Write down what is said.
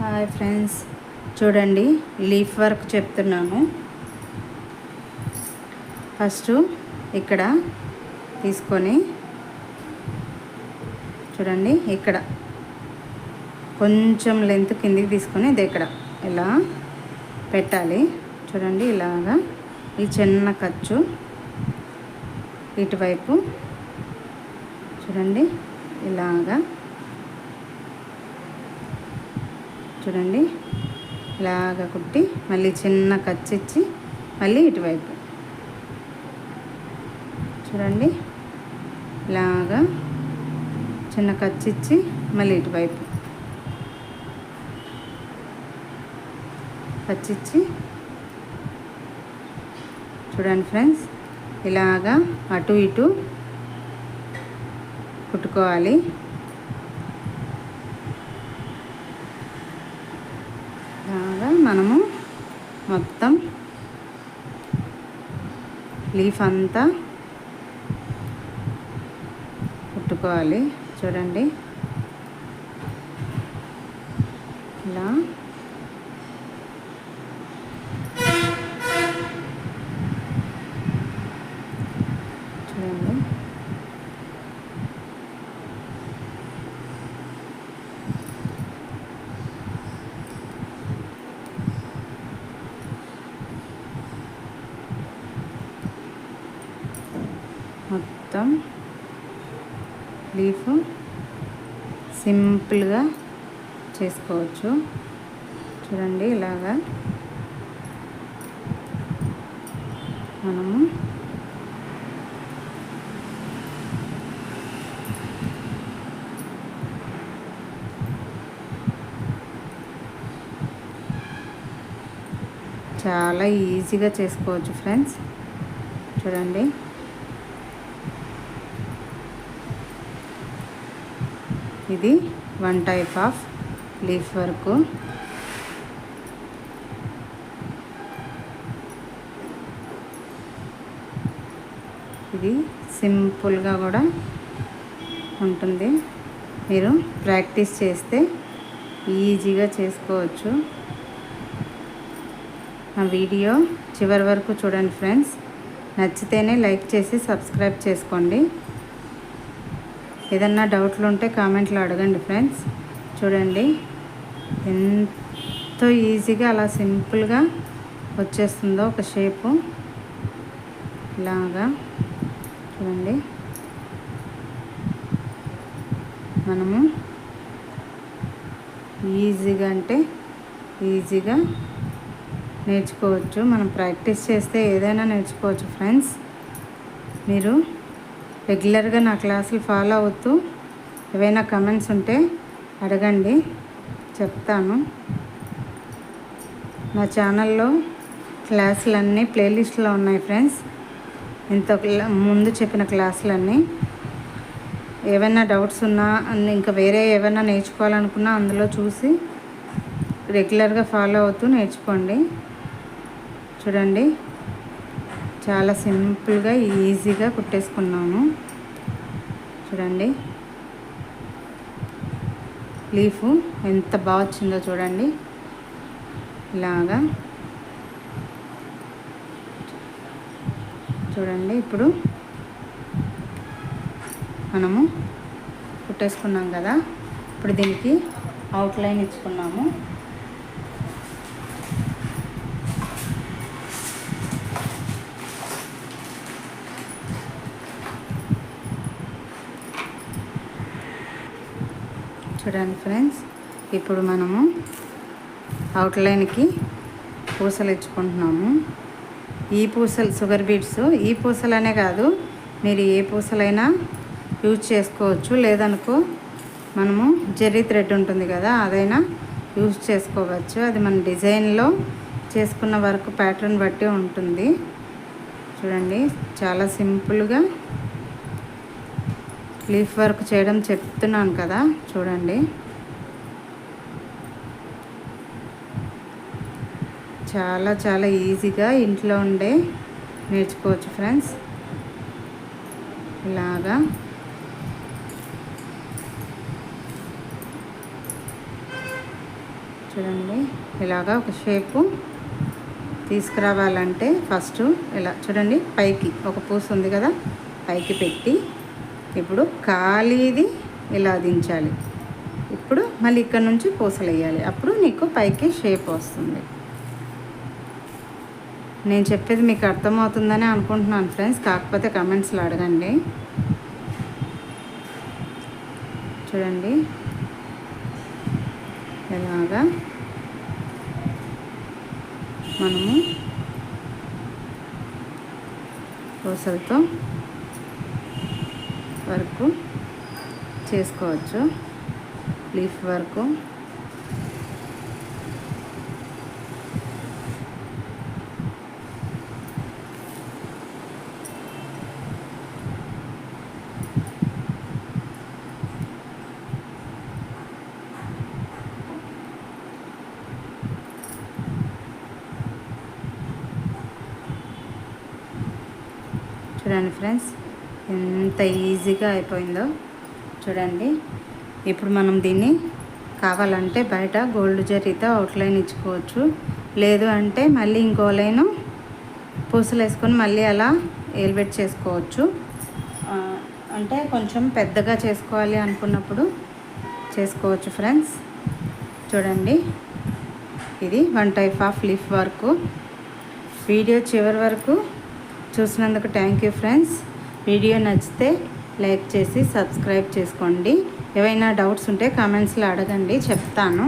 Hi friends, చూడండి leaf work చెప్తున్నాను. First ఇక్కడ తీసుకొని చూడండి, ఇక్కడ కొంచెం లెంత్ కిందికి తీసుకొని ఇది ఇక్కడ ఇలా పెట్టాలి. చూడండి, ఇలాగా ఈ చిన్న ఖర్చు ఇటువైపు చూడండి, ఇలాగా చూడండి, ఇలాగా కుట్టి మళ్ళీ చిన్న ఖర్చు ఇచ్చి మళ్ళీ ఇటువైపు చూడండి, ఇలాగా చిన్న ఖర్చు ఇచ్చి మళ్ళీ ఇటువైపు ఖర్చు ఇచ్చి చూడండి ఫ్రెండ్స్, ఇలాగా అటు ఇటు కుట్టుకోవాలి. ఇలాగా మనము మొత్తం లీఫ్ అంతా కుట్టుకోవాలి. చూడండి, ఇలా చూడండి, మొత్తం లీఫ్ సింపుల్గా చేసుకోవచ్చు. చూడండి, ఇలాగా మనము చాలా ఈజీగా చేసుకోవచ్చు ఫ్రెండ్స్. చూడండి, ఇది one type of leaf work. ఇది సింపుల్గా కూడా ఉంటుంది. మీరు ప్రాక్టీస్ చేస్తే ఈజీగా చేసుకోవచ్చు. నా వీడియో చివరి వరకు చూడండి ఫ్రెండ్స్. నచ్చితేనే లైక్ చేసి సబ్స్క్రైబ్ చేసుకోండి. ఏదన్నా డౌట్లు ఉంటే కామెంట్లో అడగండి ఫ్రెండ్స్. చూడండి, ఎంతో ఈజీగా అలా సింపుల్గా వచ్చేస్తుందో ఒక షేపు. ఇలాగా చూడండి, మనము ఈజీగా అంటే ఈజీగా నేర్చుకోవచ్చు. మనం ప్రాక్టీస్ చేస్తే ఏదైనా నేర్చుకోవచ్చు ఫ్రెండ్స్. మీరు రెగ్యులర్గా నా క్లాసులు ఫాలో అవుతూ ఏవైనా కమెంట్స్ ఉంటే అడగండి, చెప్తాను. నా ఛానల్లో క్లాసులన్నీ ప్లేలిస్ట్లో ఉన్నాయి ఫ్రెండ్స్. ఇంత ముందు చెప్పిన క్లాసులన్నీ. ఏమైనా డౌట్స్ ఉన్నా, ఇంకా వేరే ఏమైనా నేర్చుకోవాలనుకున్నా అందులో చూసి రెగ్యులర్గా ఫాలో అవుతూ నేర్చుకోండి. చూడండి, చాలా సింపుల్గా ఈజీగా కుట్టేసుకున్నాము. చూడండి, లీఫ్ ఎంత బాగా వచ్చిందో చూడండి. ఇలాగా చూడండి, ఇప్పుడు మనము కుట్టేసుకున్నాం కదా. ఇప్పుడు దీనికి అవుట్లైన్ ఇచ్చుకున్నాము. చూడండి ఫ్రెండ్స్, ఇప్పుడు మనము అవుట్లైన్కి పూసలు ఇచ్చుకుంటున్నాము. ఈ పూసలు షుగర్ బీడ్స్, ఈ పూసలనే కాదు, మీరు ఏ పూసలైనా యూజ్ చేసుకోవచ్చు. లేదనుకో మనము జెర్రీ థ్రెడ్ ఉంటుంది కదా, అదైనా యూజ్ చేసుకోవచ్చు. అది మన డిజైన్లో చేసుకున్న వర్క్ ప్యాటర్న్ బట్టి ఉంటుంది. చూడండి, చాలా సింపుల్గా లీఫ్ వర్క్ చేయడం చెప్తున్నాను కదా. చూడండి, చాలా చాలా ఈజీగా ఇంట్లో ఉండే నేర్చుకోవచ్చు ఫ్రెండ్స్. ఇలాగా చూడండి ఇలాగా ఒక షేపు తీసుకురావాలంటే ఫస్ట్ ఇలా చూడండి, పైకి ఒక పూస ఉంది కదా, పైకి పెట్టి ఇప్పుడు ఖాళీది ఇలా దించాలి. ఇప్పుడు మళ్ళీ ఇక్కడ నుంచి పూసలు వేయాలి, అప్పుడు నీకు పైకి షేప్ వస్తుంది. నేను చెప్పేది మీకు అర్థమవుతుందని అనుకుంటున్నాను ఫ్రెండ్స్, కాకపోతే కమెంట్స్లో అడగండి. చూడండి ఇలాగా మనము పూసలతో వర్క్ చేసుకోవచ్చు, లీఫ్ వర్క్. చూడండి ఫ్రెండ్స్ ఎంత ఈజీగా అయిపోయిందో చూడండి. ఇప్పుడు మనం దీన్ని కావాలంటే బయట గోల్డ్ జరీతో అవుట్లైన్ ఇచ్చుకోవచ్చు, లేదు అంటే మళ్ళీ ఇంకో లైను పూసలు వేసుకొని మళ్ళీ అలా ఎలివేట్ చేసుకోవచ్చు. అంటే కొంచెం పెద్దగా చేసుకోవాలి అనుకున్నప్పుడు చేసుకోవచ్చు ఫ్రెండ్స్. చూడండి ఇది one type of leaf work. Video చివరి వరకు చూసినందుకు థ్యాంక్ యూ ఫ్రెండ్స్. వీడియో నచ్చితే లైక్ చేసి సబ్స్క్రైబ్ చేసుకోండి. ఏవైనా డౌట్స్ ఉంటే కామెంట్స్లో అడగండి, చెప్తాను.